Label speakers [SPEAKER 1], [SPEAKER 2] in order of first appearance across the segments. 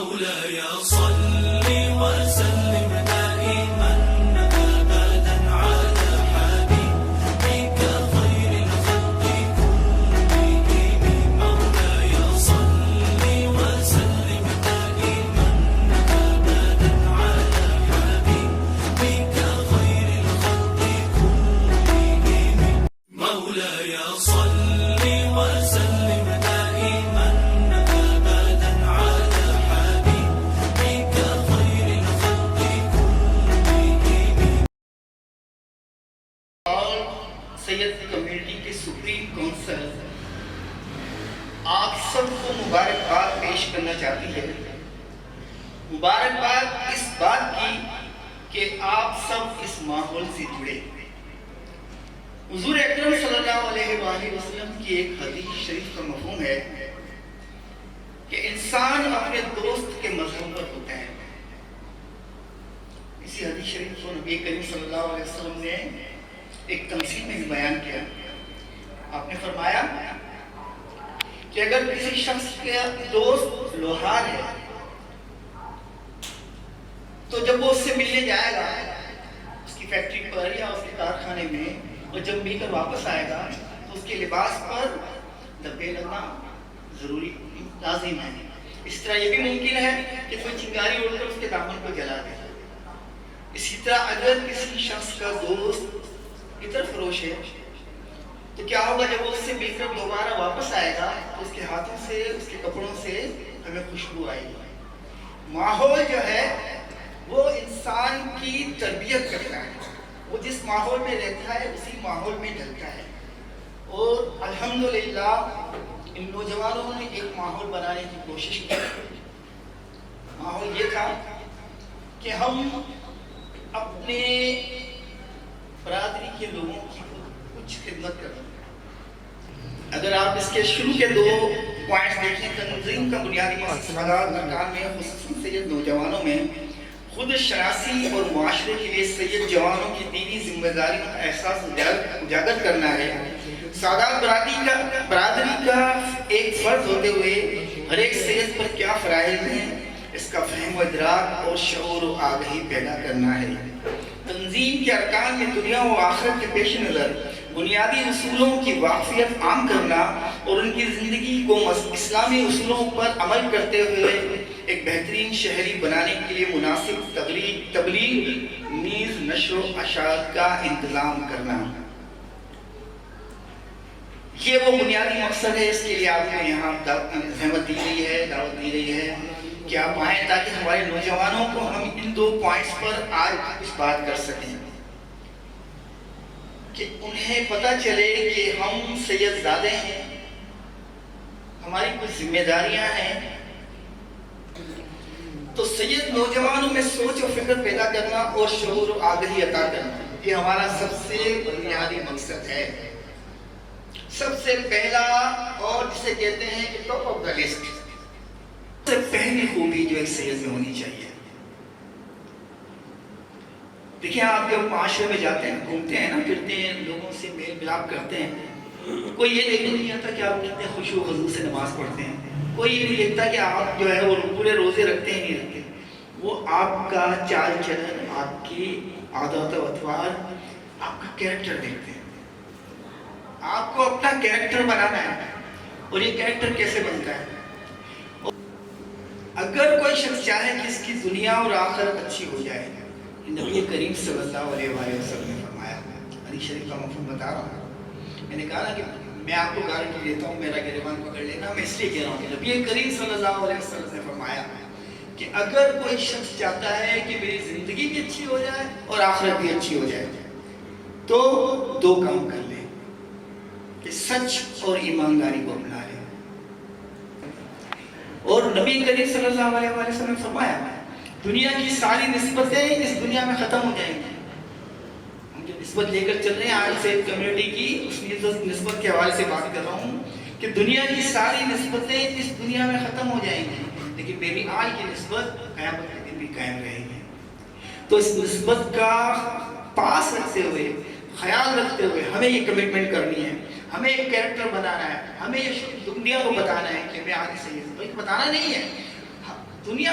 [SPEAKER 1] مولاي صل وسلم دائما أبدا على حبيبك خير الخلق كلهم. مولاي صل وسلم دائما أبدا على حبيبك خير الخلق كلهم. مولاي صل وسلم دائما أبدا على حبيبك خير الخلق كلهم.
[SPEAKER 2] اور سید کمیونٹی کے سپریم کونسل آپ سب کو مبارکباد پیش کرنا چاہتی ہے۔ مبارکباد اس بات کی کہ آپ سب اس ماحول سے جڑے۔ حضور اکرم صلی اللہ علیہ وآلہ وسلم کی ایک حدیث شریف کا مفہوم ہے کہ انسان اپنے دوست کے مذہب پر ہوتا ہے۔ اسی حدیث شریف کو نبی کریم صلی اللہ علیہ وسلم نے ایک تمثیل میں بھی بیان کیا۔ آپ نے فرمایا کہ اگر کسی شخص کا دوست لوہار ہے تو جب وہ اس سے ملنے جائے گا اس کی فیکٹری پر یا اس کے کارخانے میں، اور جب مل کر واپس آئے گا تو اس کے لباس پر دھبے لگنا ضروری لازم ہے۔ اس طرح یہ بھی ممکن ہے کہ کوئی چنگاری اڑ کر اس کے دامن کو جلا دے۔ اسی طرح اگر کسی شخص کا دوست عطر فروش ہے تو کیا ہوگا جب وہ اس سے مل کر دوبارہ واپس آئے گا تو اس کے ہاتھوں سے، اس کے کپڑوں سے ہمیں خوشبو آئے گی۔ ماحول جو ہے وہ انسان کی تربیت کرتا ہے، وہ جس ماحول میں رہتا ہے اسی ماحول میں ڈھلتا ہے۔ اور الحمدللہ ان نوجوانوں نے ایک ماحول بنانے کی کوشش کی۔ ماحول یہ تھا کہ ہم اپنے برادری کے لوگوں کی کچھ خدمت کریں۔ اگر آپ اس کے شروع کے 2 پوائنٹس دیکھیں، تنظیم کا بنیادی مقصد ارکان میں خصوصاً سید نوجوانوں میں خود شناسی اور معاشرے کے لیے سید جوانوں کی دینی ذمہ داریوں کا احساس اجاگر کرنا ہے۔ سادات برادری کا ایک فرد ہوتے ہوئے ہر ایک سید پر کیا فرائض ہیں اس کا فہم و ادراک اور شعور و آگہی پیدا کرنا ہے۔ تنظیم کے ارکان میں دنیا و آخرت کے پیش نظر بنیادی اصولوں کی واقفیت عام کرنا اور ان کی زندگی کو اسلامی اصولوں پر عمل کرتے ہوئے ایک بہترین شہری بنانے کے لیے مناسب تبلیغ نیز نشر و اشاعت کا انتظام کرنا، یہ وہ بنیادی مقصد ہے۔ اس کے لیے آپ کو یہاں زحمت دی گئی ہے، دعوت دی گئی ہے کہ آپ آئیں تاکہ ہمارے نوجوانوں کو ہم ان 2 پوائنٹس پر آج اس بات کر سکیں کہ انہیں پتہ چلے کہ ہم سید زادے ہیں، ہماری کچھ ذمہ داریاں ہیں۔ تو سید نوجوانوں میں سوچ و فکر پیدا کرنا اور شعور و آگہی عطا کرنا، یہ ہمارا سب سے بنیادی مقصد ہے۔ سب سے پہلا اور جسے کہتے ہیں کہ ٹاپ آف دا لسٹ، سب سے پہلی خوبی جو ایک سید میں ہونی چاہیے۔ دیکھیں آپ جب معاشرے میں جاتے ہیں، گھومتے ہیں نا، پھرتے ہیں، لوگوں سے میل ملاپ کرتے ہیں، کوئی یہ دیکھنے نہیں آتا کہ آپ کتنے خشوع و خضوع سے نماز پڑھتے ہیں، کوئی یہ نہیں دیکھتا کہ آپ جو ہے وہ پورے روزے رکھتے ہیں نہیں رکھتے۔ وہ آپ کا چال چلن، آپ کی عادات و اطوار، آپ کا کیریکٹر دیکھتے ہیں۔ آپ کو اپنا کیریکٹر بنانا ہے، اور یہ کیریکٹر کیسے بنتا ہے؟ اگر کوئی شخص چاہے کہ اس کی دنیا اور آخرت اچھی ہو جائے، نبی کریم صلی اللہ علیہ وسلم نے فرمایا، حدیث شریف کا مفہوم بتا رہا ہوں۔ میں نے کہا نا کہ میں آپ کو گارنٹی دیتا ہوں، میرا گریبان پکڑ لینا، میں اس لیے کہہ رہا ہوں کہ نبی کریم صلی اللہ علیہ وسلم نے فرمایا کہ اگر کوئی شخص چاہتا ہے کہ میری زندگی بھی اچھی ہو جائے اور آخرت بھی اچھی ہو جائے تو 2 کام کر لے کہ سچ اور ایمانداری کو اپنا لے۔ اور نبی کریم صلی اللہ علیہ وسلم نے فرمایا دنیا کی ساری نسبتیں اس دنیا میں ختم ہو جائیں گی۔ ہم جو نسبت لے کر چل رہے ہیں آج سے کمیونٹی کی، اس نسبت کے حوالے سے بات کر رہا ہوں کہ دنیا کی ساری نسبتیں اس دنیا میں ختم ہو جائیں گی، لیکن میری آج کی نسبت قیامت کے دن بھی قائم رہے گی۔ تو اس نسبت کا پاس رکھتے ہوئے، خیال رکھتے ہوئے ہمیں یہ کمٹمنٹ کرنی ہے، ہمیں ایک کیریکٹر بنانا ہے، ہمیں یہ دنیا کو بتانا ہے کہ میں آگے سے یہ بتانا نہیں ہے، دنیا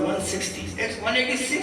[SPEAKER 2] 186,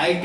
[SPEAKER 2] IT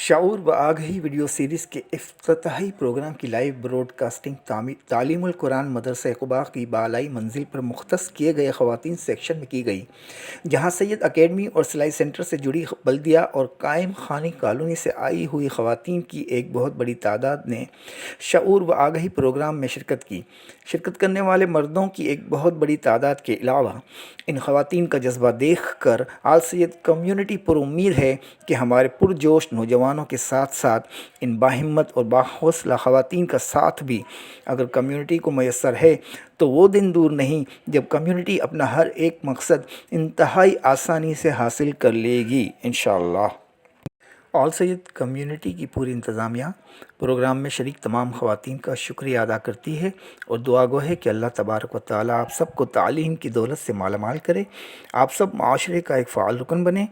[SPEAKER 3] شعور و آگہی ویڈیو سیریز کے افتتاحی پروگرام کی لائیو براڈ کاسٹنگ تعلیم القرآن مدرسہ قباء کی بالائی منزل پر مختص کیے گئے خواتین سیکشن میں کی گئی، جہاں سید اکیڈمی اور سلائی سینٹر سے جڑی بلدیہ اور قائم خانی کالونی سے آئی ہوئی خواتین کی ایک بہت بڑی تعداد نے شعور و آگہی پروگرام میں شرکت کی۔ شرکت کرنے والے مردوں کی ایک بہت بڑی تعداد کے علاوہ ان خواتین کا جذبہ دیکھ کر آل سید کمیونٹی پر امید ہے کہ ہمارے پرجوش نوجوانوں کے ساتھ ساتھ ان باہمت اور باحوصلہ خواتین کا ساتھ بھی اگر کمیونٹی کو میسر ہے تو وہ دن دور نہیں جب کمیونٹی اپنا ہر ایک مقصد انتہائی آسانی سے حاصل کر لے گی انشاءاللہ۔ آل سید کمیونٹی کی پوری انتظامیہ پروگرام میں شریک تمام خواتین کا شکریہ ادا کرتی ہے اور دعا گو ہے کہ اللہ تبارک و تعالیٰ آپ سب کو تعلیم کی دولت سے مالا مال کرے، آپ سب معاشرے کا ایک فعال رکن بنے،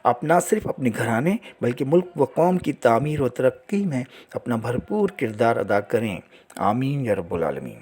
[SPEAKER 3] آپ نہ صرف اپنے گھرانے بلکہ ملک و قوم کی تعمیر و ترقی میں اپنا بھرپور کردار ادا کریں، آمین یا رب العالمین۔